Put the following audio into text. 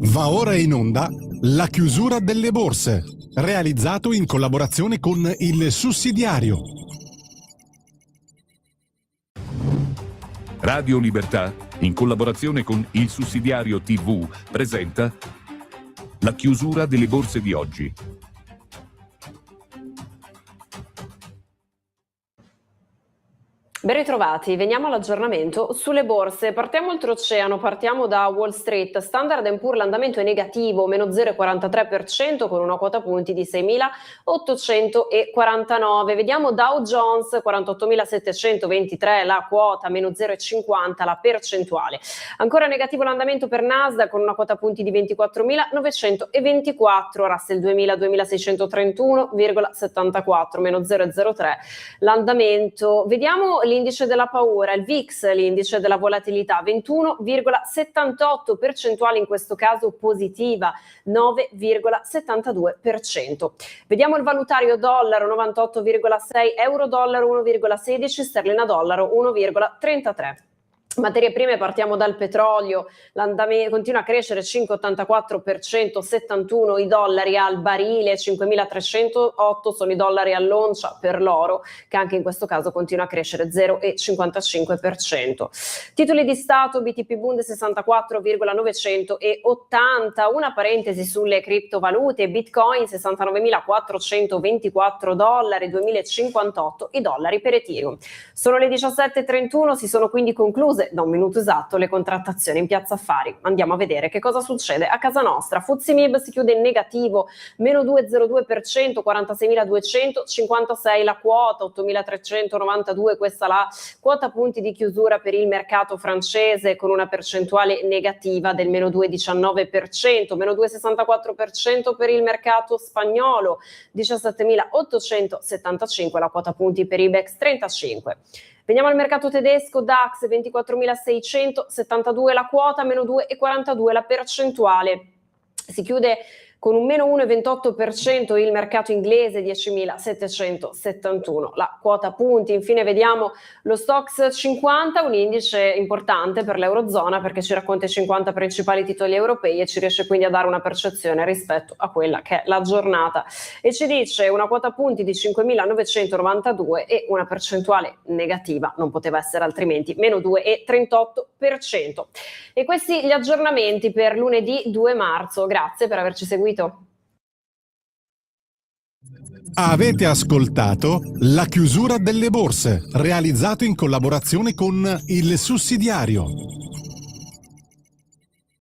Va ora in onda La chiusura delle borse, realizzato in collaborazione con Il Sussidiario. Radio Libertà, in collaborazione con Il Sussidiario TV, presenta La chiusura delle borse di oggi. Ben ritrovati, veniamo all'aggiornamento sulle borse. Partiamo oltreoceano, partiamo da Wall Street. Standard & Poor's, l'andamento è negativo, meno 0,43% con una quota punti di 6.849. Vediamo Dow Jones, 48.723 la quota, meno 0,50 la percentuale. Ancora negativo l'andamento per Nasdaq con una quota punti di 24.924, Russell 2000, 2.631,74, meno 0,03 l'andamento. Vediamo l'indice della paura, il VIX, l'indice della volatilità, 21,78 percentuale, in questo caso positiva, 9,72%. Vediamo il valutario dollaro 98,6, euro dollaro 1,16, sterlina dollaro 1,33. Materie prime, partiamo dal petrolio, l'andamento continua a crescere 5,84%, 71 i dollari al barile, 5.308 sono i dollari all'oncia per l'oro, che anche in questo caso continua a crescere 0,55%. Titoli di Stato, BTP Bund 64,980, una parentesi sulle criptovalute, Bitcoin 69.424 dollari, 2.058 i dollari per Ethereum. Sono le 17:31, si sono quindi concluse da un minuto esatto le contrattazioni in Piazza Affari. Andiamo a vedere che cosa succede a casa nostra. FTSE MIB si chiude in negativo, meno 2,02%, 46.256 la quota, 8.392 questa la quota punti di chiusura per il mercato francese, con una percentuale negativa del meno 2,19%, meno 2,64% per il mercato spagnolo, 17.875 la quota punti per IBEX 35. Veniamo al mercato tedesco, DAX 24.672 la quota, meno 2,42 la percentuale. Si chiude con un meno 1,28% il mercato inglese, 10.771 la quota punti. Infine vediamo lo Stoxx 50, un indice importante per l'Eurozona perché ci racconta i 50 principali titoli europei e ci riesce quindi a dare una percezione rispetto a quella che è la giornata, e ci dice una quota punti di 5.992 e una percentuale negativa, non poteva essere altrimenti, meno 2,38%. E questi gli aggiornamenti per lunedì 2 marzo. Grazie per averci seguito. Avete ascoltato La chiusura delle borse, realizzato in collaborazione con Il Sussidiario.